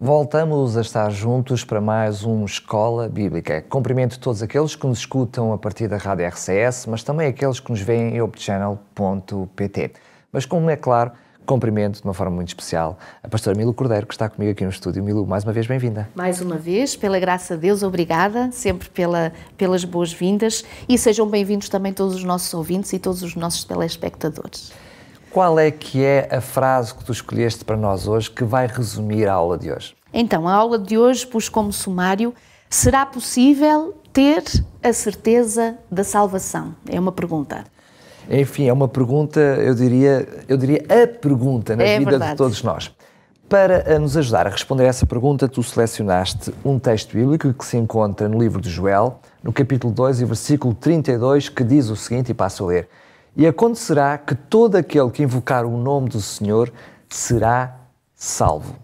Voltamos a estar juntos para mais um Escola Bíblica. Cumprimento todos aqueles que nos escutam a partir da Rádio RCS, mas também aqueles que nos veem em opchannel.pt. Mas, como é claro, cumprimento de uma forma muito especial a pastora Milu Cordeiro, que está comigo aqui no estúdio. Milu, mais uma vez, bem-vinda. Mais uma vez, pela graça de Deus, obrigada, sempre pelas boas-vindas, e sejam bem-vindos também todos os nossos ouvintes e todos os nossos telespectadores. Qual é que é a frase que tu escolheste para nós hoje que vai resumir a aula de hoje? Então, a aula de hoje pus como sumário: será possível ter a certeza da salvação? É uma pergunta. Enfim, é uma pergunta, eu diria a pergunta na vida verdade. De todos nós. Para nos ajudar a responder a essa pergunta, tu selecionaste um texto bíblico que se encontra no livro de Joel, no capítulo 2 e versículo 32, que diz o seguinte, e passo a ler: E acontecerá que todo aquele que invocar o nome do Senhor será salvo.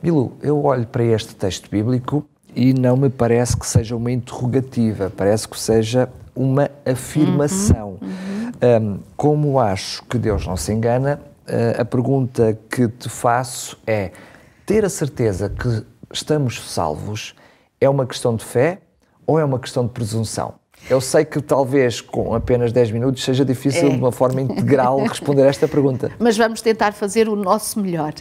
Milu, eu olho para este texto bíblico e não me parece que seja uma interrogativa, parece que seja uma afirmação. Como acho que Deus não se engana, a pergunta que te faço é: ter a certeza que estamos salvos é uma questão de fé ou é uma questão de presunção? Eu sei que talvez com apenas 10 minutos seja difícil de uma forma integral responder a esta pergunta. Mas vamos tentar fazer o nosso melhor.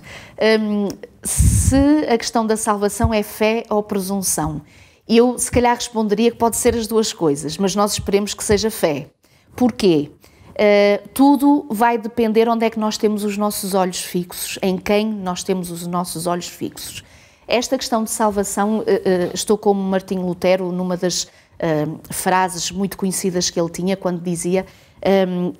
Se a questão da salvação é fé ou presunção, eu se calhar responderia que pode ser as duas coisas, mas nós esperemos que seja fé. Porquê? Tudo vai depender onde é que nós temos os nossos olhos fixos, em quem nós temos os nossos olhos fixos. Esta questão de salvação, estou como Martinho Lutero numa das frases muito conhecidas que ele tinha, quando dizia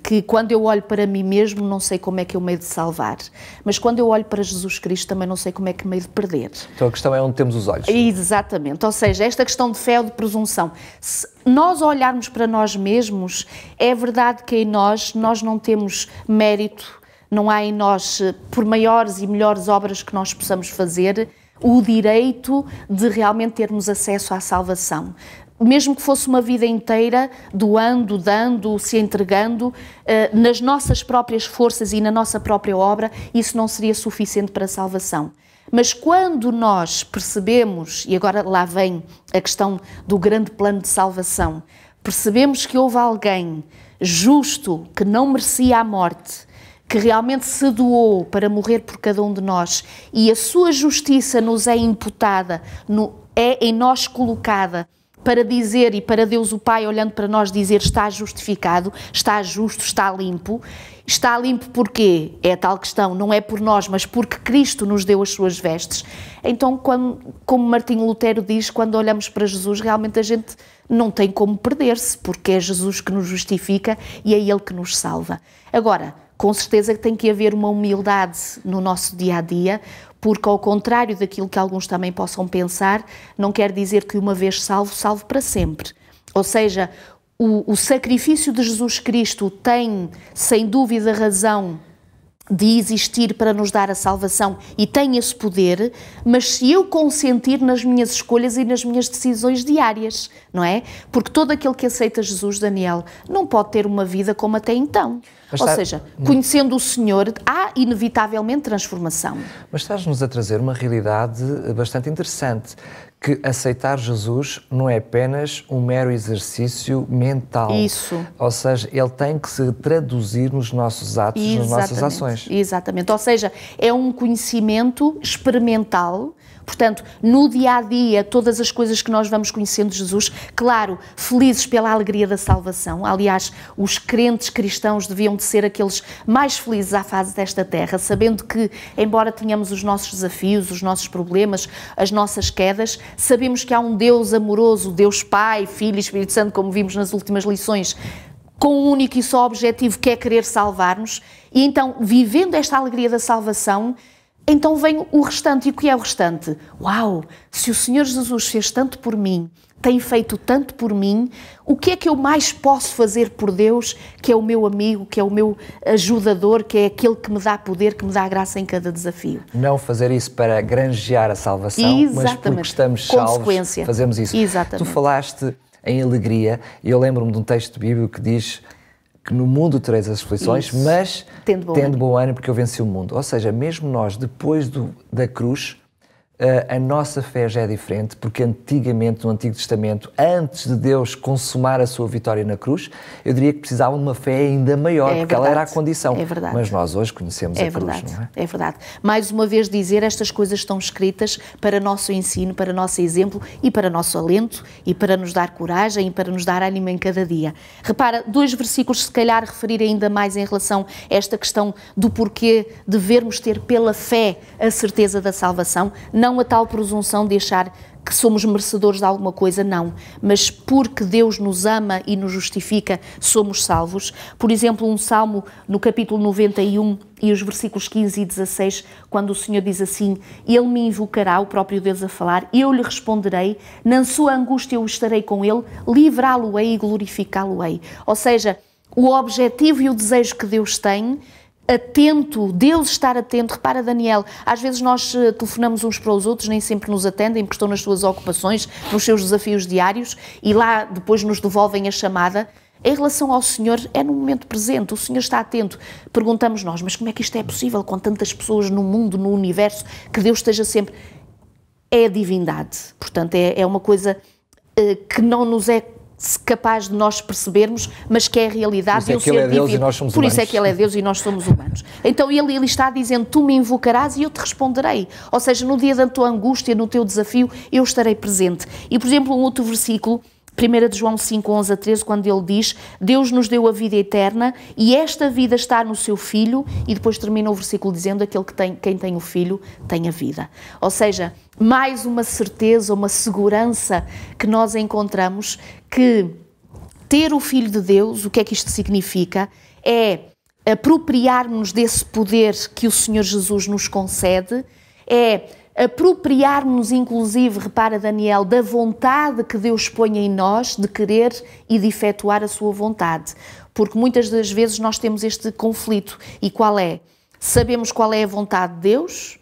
que quando eu olho para mim mesmo não sei como é que eu me hei de salvar, mas quando eu olho para Jesus Cristo também não sei como é que me hei de perder. Então a questão é onde temos os olhos. Exatamente, ou seja, esta questão de fé ou de presunção. Se nós olharmos para nós mesmos, é verdade que em nós não temos mérito, não há em nós, por maiores e melhores obras que nós possamos fazer, o direito de realmente termos acesso à salvação. Mesmo que fosse uma vida inteira doando, dando, se entregando, nas nossas próprias forças e na nossa própria obra, isso não seria suficiente para a salvação. Mas quando nós percebemos, e agora lá vem a questão do grande plano de salvação, percebemos que houve alguém justo que não merecia a morte, que realmente se doou para morrer por cada um de nós, e a sua justiça nos é imputada, é em nós colocada, para dizer, e para Deus o Pai olhando para nós dizer: está justificado, está justo, está limpo. Está limpo porquê? É a tal questão, não é por nós, mas porque Cristo nos deu as suas vestes. Então, como Martinho Lutero diz, quando olhamos para Jesus, realmente a gente não tem como perder-se, porque é Jesus que nos justifica e é Ele que nos salva. Agora, com certeza que tem que haver uma humildade no nosso dia-a-dia, porque ao contrário daquilo que alguns também possam pensar, não quer dizer que uma vez salvo, salvo para sempre. Ou seja, o sacrifício de Jesus Cristo tem, sem dúvida, razão de existir para nos dar a salvação e tem esse poder, mas se eu consentir nas minhas escolhas e nas minhas decisões diárias, não é? Porque todo aquele que aceita Jesus, Daniel, não pode ter uma vida como até então. Ou seja, conhecendo o Senhor, há inevitavelmente transformação. Mas estás-nos a trazer uma realidade bastante interessante, que aceitar Jesus não é apenas um mero exercício mental. Isso. Ou seja, ele tem que se traduzir nos nossos atos, nas nossas ações. Exatamente. Ou seja, é um conhecimento experimental. Portanto, no dia-a-dia, todas as coisas que nós vamos conhecendo de Jesus, claro, felizes pela alegria da salvação. Aliás, os crentes cristãos deviam de ser aqueles mais felizes à face desta terra, sabendo que, embora tenhamos os nossos desafios, os nossos problemas, as nossas quedas, sabemos que há um Deus amoroso, Deus Pai, Filho e Espírito Santo, como vimos nas últimas lições, com um único e só objetivo, que é querer salvar-nos. E então, vivendo esta alegria da salvação, então vem o restante. E o que é o restante? Uau! Se o Senhor Jesus fez tanto por mim, tem feito tanto por mim, o que é que eu mais posso fazer por Deus, que é o meu amigo, que é o meu ajudador, que é aquele que me dá poder, que me dá graça em cada desafio? Não fazer isso para granjear a salvação, mas porque estamos salvos, fazemos isso. Exatamente. Tu falaste em alegria, e eu lembro-me de um texto bíblico que diz que no mundo tereis as aflições, mas tendo bom ânimo porque eu venci o mundo. Ou seja, mesmo nós, depois da cruz, a nossa fé já é diferente, porque antigamente, no Antigo Testamento, antes de Deus consumar a sua vitória na cruz, eu diria que precisavam de uma fé ainda maior, porque ela era a condição. É verdade. Mas nós hoje conhecemos a cruz, não é? É verdade. Mais uma vez dizer, estas coisas estão escritas para nosso ensino, para nosso exemplo e para nosso alento e para nos dar coragem e para nos dar ânimo em cada dia. Repara, 2 versículos se calhar referir ainda mais em relação a esta questão do porquê devermos ter pela fé a certeza da salvação, não a tal presunção de achar que somos merecedores de alguma coisa, não. Mas porque Deus nos ama e nos justifica, somos salvos. Por exemplo, um salmo no capítulo 91 e os versículos 15 e 16, quando o Senhor diz assim: Ele me invocará, o próprio Deus a falar, eu lhe responderei, na sua angústia eu estarei com ele, livrá-lo-ei e glorificá-lo-ei. Ou seja, o objetivo e o desejo que Deus tem, atento, Deus estar atento. Repara, Daniel, às vezes nós telefonamos uns para os outros, nem sempre nos atendem porque estão nas suas ocupações, nos seus desafios diários, e lá depois nos devolvem a chamada. Em relação ao Senhor, é no momento presente, o Senhor está atento. Perguntamos nós, mas como é que isto é possível com tantas pessoas no mundo, no universo, que Deus esteja sempre... É a divindade, portanto é uma coisa que não nos é capaz de nós percebermos, mas que é a realidade. Por isso é que Ele é Deus e nós somos humanos. Por isso é que Ele é Deus e nós somos humanos. Então Ele está dizendo, tu me invocarás e eu te responderei. Ou seja, no dia da tua angústia, no teu desafio, eu estarei presente. E, por exemplo, um outro versículo, 1 de João 5, 11 a 13, quando ele diz, Deus nos deu a vida eterna e esta vida está no seu Filho, e depois termina o versículo dizendo, quem tem o Filho tem a vida. Ou seja, mais uma certeza, uma segurança que nós encontramos que ter o Filho de Deus, o que é que isto significa? É apropriar-nos desse poder que o Senhor Jesus nos concede, é apropriar-nos, inclusive, repara, Daniel, da vontade que Deus põe em nós de querer e de efetuar a sua vontade. Porque muitas das vezes nós temos este conflito. E qual é? Sabemos qual é a vontade de Deus,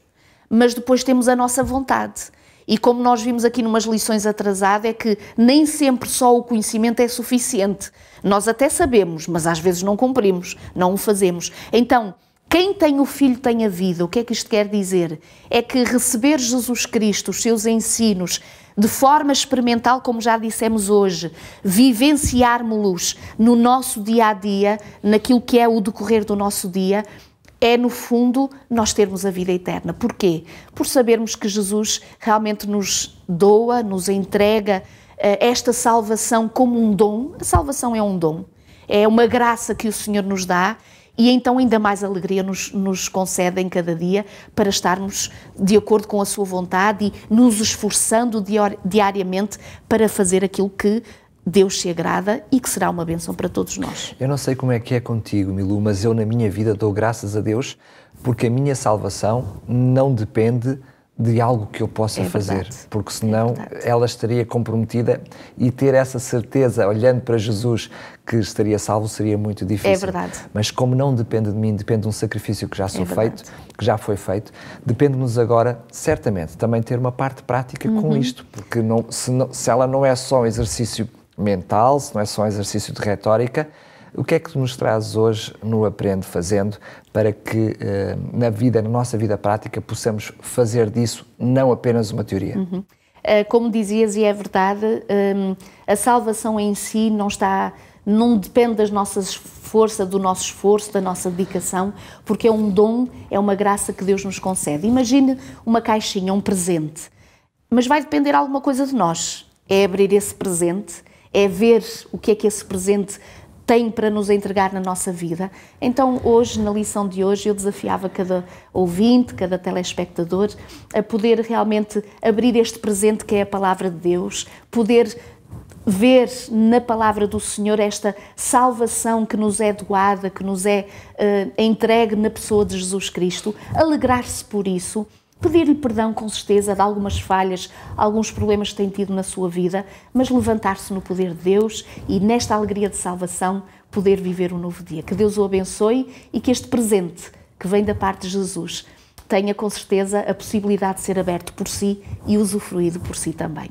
mas depois temos a nossa vontade. E como nós vimos aqui numas lições atrasadas, é que nem sempre só o conhecimento é suficiente. Nós até sabemos, mas às vezes não cumprimos, não o fazemos. Então, quem tem o Filho tem a vida. O que é que isto quer dizer? É que receber Jesus Cristo, os seus ensinos, de forma experimental, como já dissemos hoje, vivenciarmos-los no nosso dia-a-dia, naquilo que é o decorrer do nosso dia, é, no fundo, nós termos a vida eterna. Porquê? Por sabermos que Jesus realmente nos doa, nos entrega esta salvação como um dom. A salvação é um dom, é uma graça que o Senhor nos dá, e então ainda mais alegria nos concede em cada dia para estarmos de acordo com a sua vontade e nos esforçando diariamente para fazer aquilo que Deus se agrada e que será uma bênção para todos nós. Eu não sei como é que é contigo, Milu, mas eu na minha vida dou graças a Deus porque a minha salvação não depende de algo que eu possa fazer, porque senão ela estaria comprometida, e ter essa certeza, olhando para Jesus, que estaria salvo, seria muito difícil. É verdade. Mas como não depende de mim, depende de um sacrifício que já feito, que já foi feito, depende-nos agora, certamente, também ter uma parte prática com isto, porque se ela não é só um exercício mental, se não é só um exercício de retórica, o que é que tu nos trazes hoje no Aprende Fazendo para que na nossa vida prática possamos fazer disso não apenas uma teoria? Como dizias, e é verdade, a salvação em si não depende das nossas forças, do nosso esforço, da nossa dedicação, porque é um dom, é uma graça que Deus nos concede. Imagine uma caixinha, um presente, mas vai depender alguma coisa de nós. É abrir esse presente, é ver o que é que esse presente tem para nos entregar na nossa vida. Então, hoje, na lição de hoje, eu desafiava cada ouvinte, cada telespectador, a poder realmente abrir este presente que é a Palavra de Deus, poder ver na Palavra do Senhor esta salvação que nos é doada, que nos é entregue na pessoa de Jesus Cristo, alegrar-se por isso, pedir-lhe perdão, com certeza, de algumas falhas, alguns problemas que tem tido na sua vida, mas levantar-se no poder de Deus e, nesta alegria de salvação, poder viver um novo dia. Que Deus o abençoe e que este presente que vem da parte de Jesus tenha, com certeza, a possibilidade de ser aberto por si e usufruído por si também.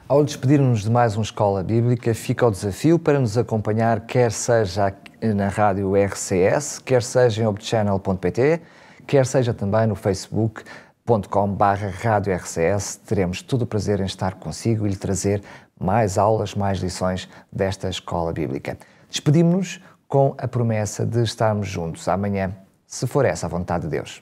Ao despedirmos de mais uma Escola Bíblica, fica o desafio para nos acompanhar, quer seja na rádio RCS, quer seja em obchannel.pt, quer seja também no Facebook, youtube.com/RadioRCS. Teremos todo o prazer em estar consigo e lhe trazer mais aulas, mais lições desta Escola Bíblica. Despedimos-nos com a promessa de estarmos juntos amanhã, se for essa a vontade de Deus.